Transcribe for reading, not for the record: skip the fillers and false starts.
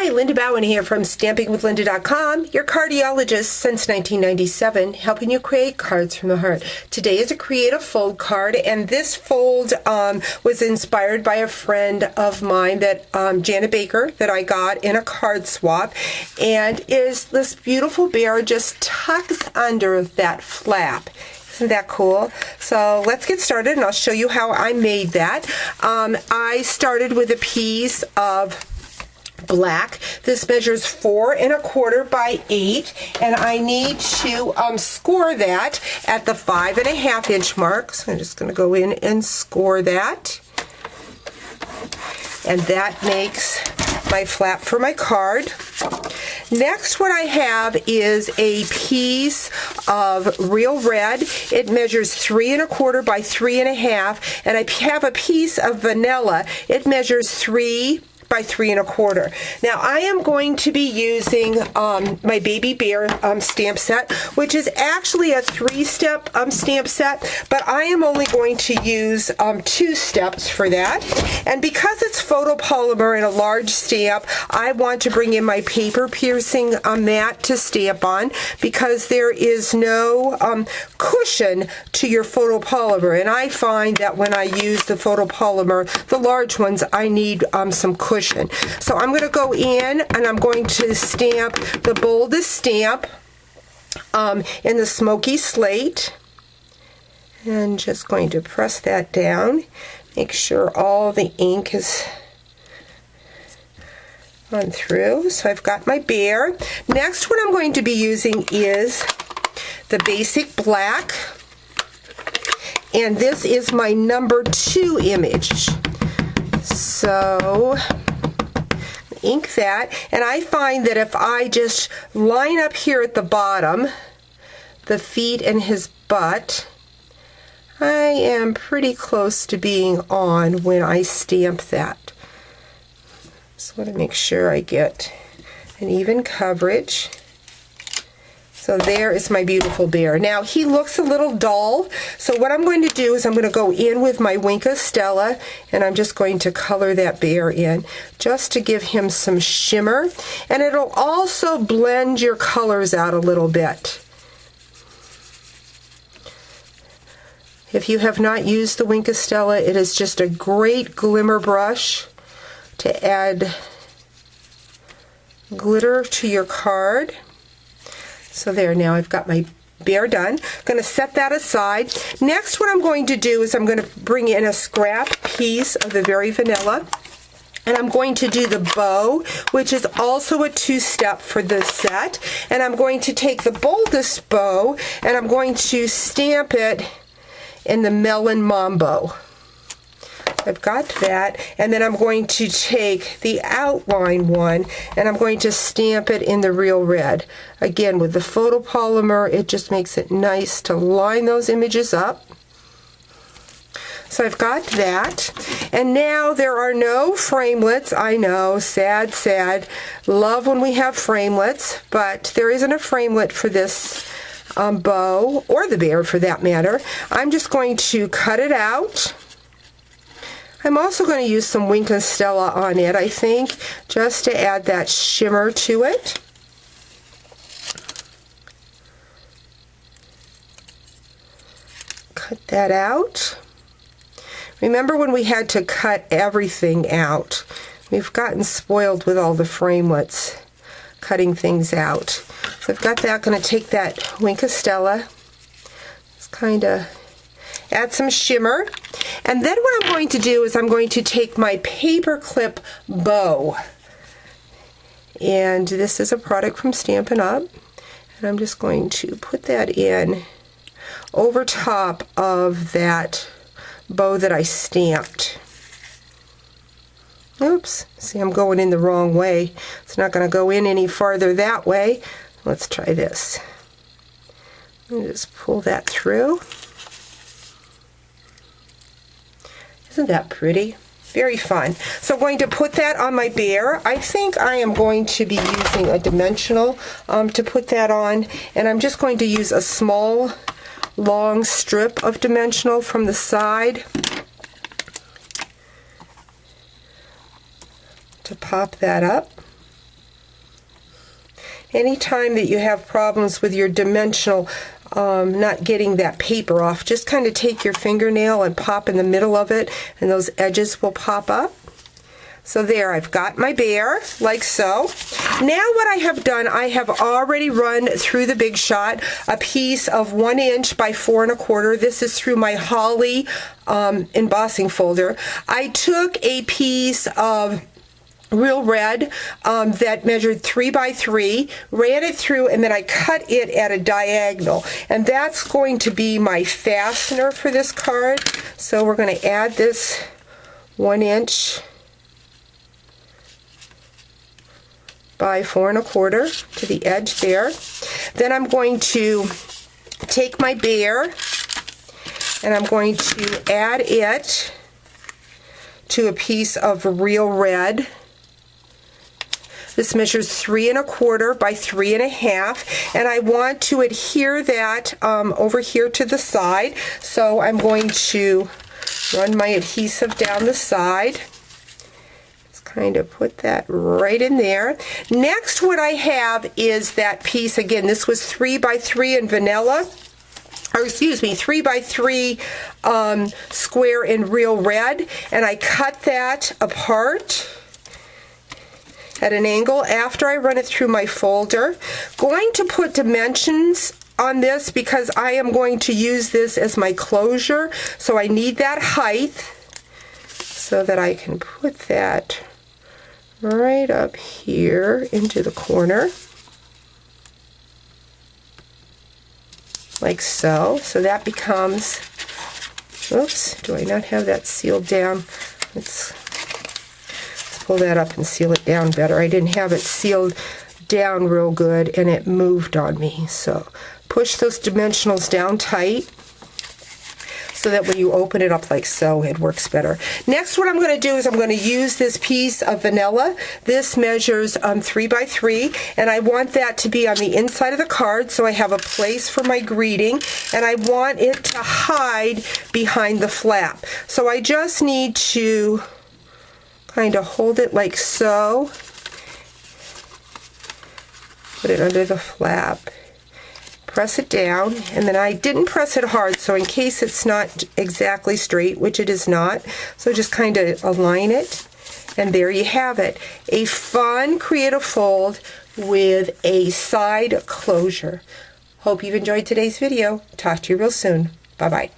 Hi, Linda Bowen here from StampingWithLinda.com, your cardiologist since 1997, helping you create cards from the heart. Today is a creative fold card, and this fold was inspired by a friend of mine, that Janet Baker, that I got in a card swap, and is this beautiful bear just tucks under that flap. Isn't that cool? So let's get started, and I'll show you how I made that. I started with a piece of black. This measures 4 1/4 by 8, and I need to score that at the 5 1/2 inch mark. So I'm just going to go in and score that, and that makes my flap for my card. Next, what I have is a piece of real red. It measures 3 1/4 by 3 1/2, and I have a piece of vanilla. It measures 3 by 3 1/4. Now I am going to be using my baby bear stamp set, which is actually a 3-step stamp set, but I am only going to use 2 steps for that. And because it's photopolymer and a large stamp, I want to bring in my paper piercing mat to stamp on, because there is no cushion to your photopolymer, and I find that when I use the photopolymer, the large ones, I need some cushion. So I'm going to go in and I'm going to stamp the boldest stamp in the smoky slate, and just going to press that down. Make sure all the ink is on through. So I've got my bear. Next, what I'm going to be using is the basic black, and this is my number 2 image. So ink that, and I find that if I just line up here at the bottom, the feet and his butt, I am pretty close to being on when I stamp that. Just want to make sure I get an even coverage. So there is my beautiful bear. Now he looks a little dull, so what I'm going to do is I'm going to go in with my Wink of Stella, and I'm just going to color that bear in just to give him some shimmer, and it'll also blend your colors out a little bit. If you have not used the Wink of Stella, it is just a great glimmer brush to add glitter to your card. So there, now I've got my bear done. Going to set that aside. Next, what I'm going to do is I'm going to bring in a scrap piece of the Very Vanilla, and I'm going to do the bow, which is also a 2-step for this set. And I'm going to take the boldest bow, and I'm going to stamp it in the Melon Mambo. I've got that, and then I'm going to take the outline one, and I'm going to stamp it in the Real Red. Again, with the photopolymer, it just makes it nice to line those images up. So I've got that, and now there are no framelits. I know, sad, sad. Love when we have framelits, but there isn't a framelit for this bow, or the bear for that matter. I'm just going to cut it out. I'm also going to use some Wink of Stella on it, I think, just to add that shimmer to it. Cut that out. Remember when we had to cut everything out? We've gotten spoiled with all the framelits, cutting things out. So I've got that. Going to take that Wink of Stella, just kind of add some shimmer. And then what I'm going to do is I'm going to take my paper clip bow, and this is a product from Stampin' Up, and I'm just going to put that in over top of that bow that I stamped. Oops, see, I'm going in the wrong way. It's not going to go in any farther that way. Let's try this. And just pull that through. Isn't that pretty? Very fun. So I'm going to put that on my bear. I think I am going to be using a dimensional to put that on, and I'm just going to use a small long strip of dimensional from the side to pop that up. anytime that you have problems with your dimensional not getting that paper off, just kind of take your fingernail and pop in the middle of it, and those edges will pop up. So there, I've got my bear, like so. Now what I have done, I have already run through the Big Shot a piece of 1 inch by 4 1/4. This is through my Holly embossing folder. I took a piece of Real Red that measured 3 by 3, ran it through, and then I cut it at a diagonal. And that's going to be my fastener for this card. So we're going to add this 1 inch by 4 1/4 to the edge there. Then I'm going to take my bear and I'm going to add it to a piece of Real Red. This measures 3 1/4 by 3 1/2, and I want to adhere that over here to the side. So I'm going to run my adhesive down the side. Kind of put that right in there. Next, what I have is that piece again. This was 3 by 3 in vanilla, or excuse me, 3 by 3 square in Real Red, and I cut that apart at an angle after I run it through my folder. Going to put dimensions on this because I am going to use this as my closure, so I need that height so that I can put that right up here into the corner, like so. So that becomes, oops, do I not have that sealed down? Let's pull that up and seal it down better. I didn't have it sealed down real good and it moved on me. So push those dimensionals down tight so that when you open it up like so, it works better. Next, what I'm going to do is I'm going to use this piece of vanilla. This measures 3 by 3, and I want that to be on the inside of the card, so I have a place for my greeting, and I want it to hide behind the flap. So I just need to kind of hold it like so, put it under the flap, press it down, and then I didn't press it hard, so in case it's not exactly straight, which it is not, so just kind of align it, and there you have it. A fun creative fold with a side closure. Hope you've enjoyed today's video. Talk to you real soon. Bye-bye.